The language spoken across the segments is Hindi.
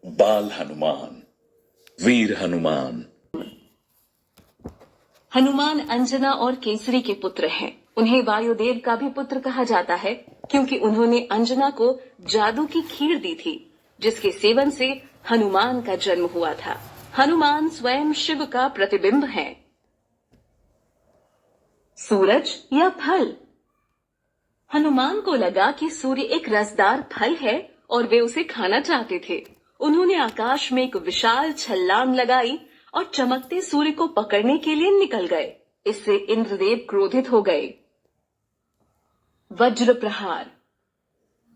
बाल हनुमान, वीर हनुमान। हनुमान अंजना और केसरी के पुत्र हैं। उन्हें वायुदेव का भी पुत्र कहा जाता है क्योंकि उन्होंने अंजना को जादू की खीर दी थी, जिसके सेवन से हनुमान का जन्म हुआ था। हनुमान स्वयं शिव का प्रतिबिंब है। सूरज या फल? हनुमान को लगा कि सूर्य एक रसदार फल है और वे उसे खाना चाहते थे। उन्होंने आकाश में एक विशाल छलांग लगाई और चमकते सूर्य को पकड़ने के लिए निकल गए। इससे इंद्रदेव क्रोधित हो गए। वज्र प्रहार।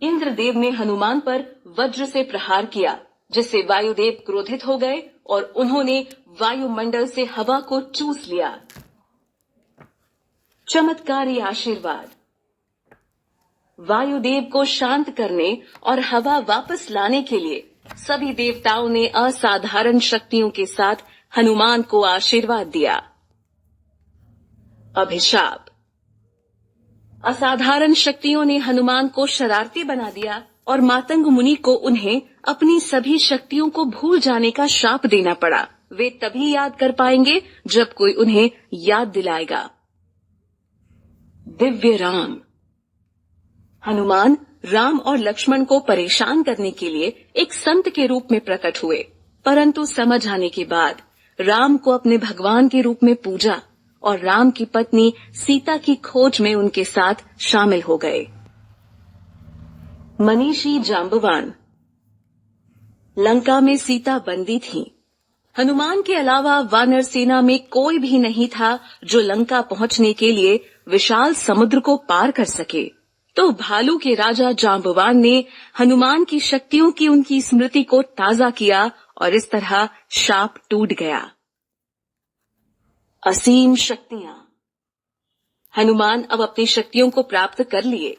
इंद्रदेव ने हनुमान पर वज्र से प्रहार किया, जिससे वायुदेव क्रोधित हो गए और उन्होंने वायुमंडल से हवा को चूस लिया। चमत्कारी आशीर्वाद। वायुदेव को शांत करने और हवा वापस लाने के लिए सभी देवताओं ने असाधारण शक्तियों के साथ हनुमान को आशीर्वाद दिया। अभिशाप। असाधारण शक्तियों ने हनुमान को शरारती बना दिया और मातंग मुनि को उन्हें अपनी सभी शक्तियों को भूल जाने का शाप देना पड़ा। वे तभी याद कर पाएंगे जब कोई उन्हें याद दिलाएगा। दिव्य राम। हनुमान राम और लक्ष्मण को परेशान करने के लिए एक संत के रूप में प्रकट हुए, परंतु समझ आने के बाद राम को अपने भगवान के रूप में पूजा और राम की पत्नी सीता की खोज में उनके साथ शामिल हो गए। मनीषी जांबवान। लंका में सीता बंदी थी। हनुमान के अलावा वानर सेना में कोई भी नहीं था जो लंका पहुंचने के लिए विशाल समुद्र को पार कर सके। तो भालू के राजा जांबवान ने हनुमान की शक्तियों की उनकी स्मृति को ताजा किया और इस तरह शाप टूट गया। असीम शक्तियां। हनुमान अब अपनी शक्तियों को प्राप्त कर लिए।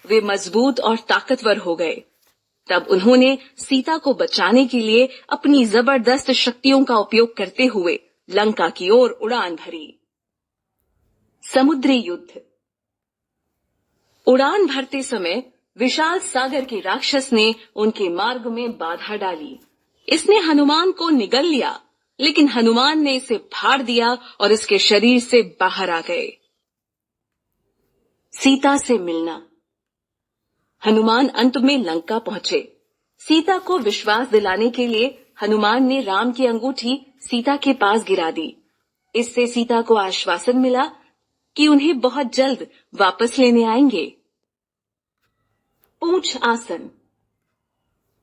वे मजबूत और ताकतवर हो गए। तब उन्होंने सीता को बचाने के लिए अपनी जबरदस्त शक्तियों का उपयोग करते हुए लंका की ओर उड़ान भरी। समुद्री युद्ध। उड़ान भरते समय विशाल सागर के राक्षस ने उनके मार्ग में बाधा डाली। इसने हनुमान को निगल लिया, लेकिन हनुमान ने इसे फाड़ दिया और इसके शरीर से बाहर आ गए। सीता से मिलना। हनुमान अंत में लंका पहुंचे। सीता को विश्वास दिलाने के लिए हनुमान ने राम की अंगूठी सीता के पास गिरा दी। इससे सीता को आश्वासन मिला कि उन्हें बहुत जल्द वापस लेने आएंगे। पूंछ आसन।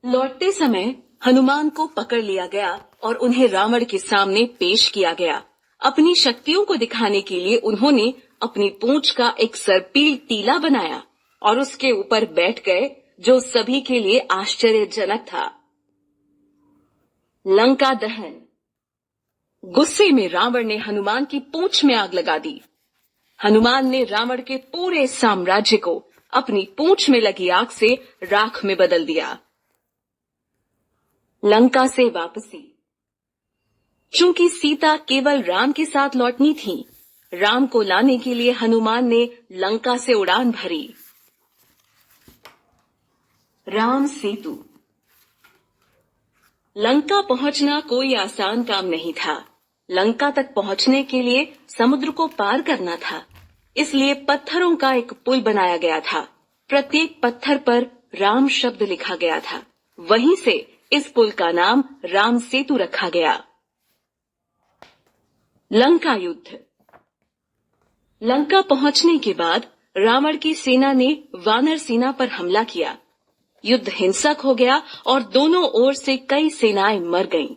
लौटते समय हनुमान को पकड़ लिया गया और उन्हें रावण के सामने पेश किया गया। अपनी शक्तियों को दिखाने के लिए उन्होंने अपनी पूंछ का एक सर्पील टीला बनाया और उसके ऊपर बैठ गए, जो सभी के लिए आश्चर्यजनक था। लंका दहन। गुस्से में रावण ने हनुमान की पूंछ में आग लगा दी। हनुमान ने रावण के पूरे साम्राज्य को अपनी पूंछ में लगी आग से राख में बदल दिया। लंका से वापसी। चूंकि सीता केवल राम के साथ लौटनी थी, राम को लाने के लिए हनुमान ने लंका से उड़ान भरी। राम सेतु। लंका पहुंचना कोई आसान काम नहीं था। लंका तक पहुंचने के लिए समुद्र को पार करना था, इसलिए पत्थरों का एक पुल बनाया गया था। प्रत्येक पत्थर पर राम शब्द लिखा गया था। वहीं से इस पुल का नाम राम सेतु रखा गया। लंका युद्ध। लंका पहुंचने के बाद रावण की सेना ने वानर सेना पर हमला किया। युद्ध हिंसक हो गया और दोनों ओर से कई सेनाएं मर गईं।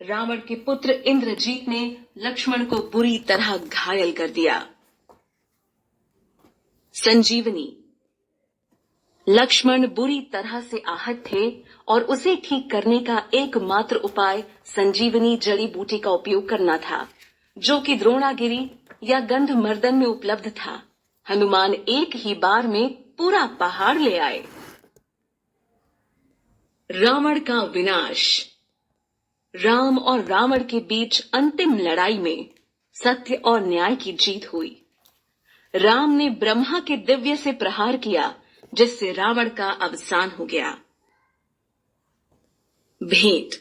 रावण के पुत्र इंद्रजीत ने लक्ष्मण को बुरी तरह घायल कर दिया। संजीवनी। लक्ष्मण बुरी तरह से आहत थे और उसे ठीक करने का एकमात्र उपाय संजीवनी जड़ी बूटी का उपयोग करना था, जो कि द्रोणागिरी या गंधमर्दन में उपलब्ध था। हनुमान एक ही बार में पूरा पहाड़ ले आए। रावण का विनाश। राम और रावण के बीच अंतिम लड़ाई में सत्य और न्याय की जीत हुई। राम ने ब्रह्मा के दिव्य से प्रहार किया, जिससे रावण का अवसान हो गया। भेंट।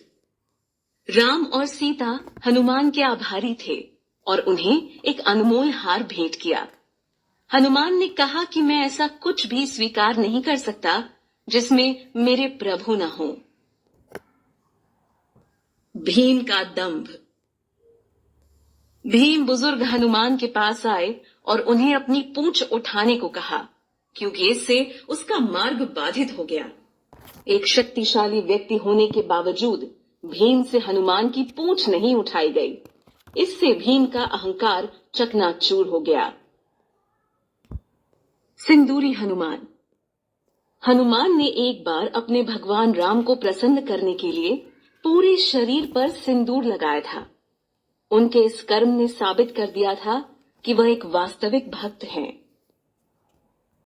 राम और सीता हनुमान के आभारी थे और उन्हें एक अनमोल हार भेंट किया। हनुमान ने कहा कि मैं ऐसा कुछ भी स्वीकार नहीं कर सकता जिसमें मेरे प्रभु न हो। भीम का दंभ। भीम बुजुर्ग हनुमान के पास आए और उन्हें अपनी पूंछ उठाने को कहा, क्योंकि इससे उसका मार्ग बाधित हो गया। एक शक्तिशाली व्यक्ति होने के बावजूद भीम से हनुमान की पूंछ नहीं उठाई गई। इससे भीम का अहंकार चकनाचूर हो गया। सिंदूरी हनुमान। हनुमान ने एक बार अपने भगवान राम को प्रसन्न करने के लिए पूरे शरीर पर सिंदूर लगाया था। उनके इस कर्म ने साबित कर दिया था कि वह एक वास्तविक भक्त हैं।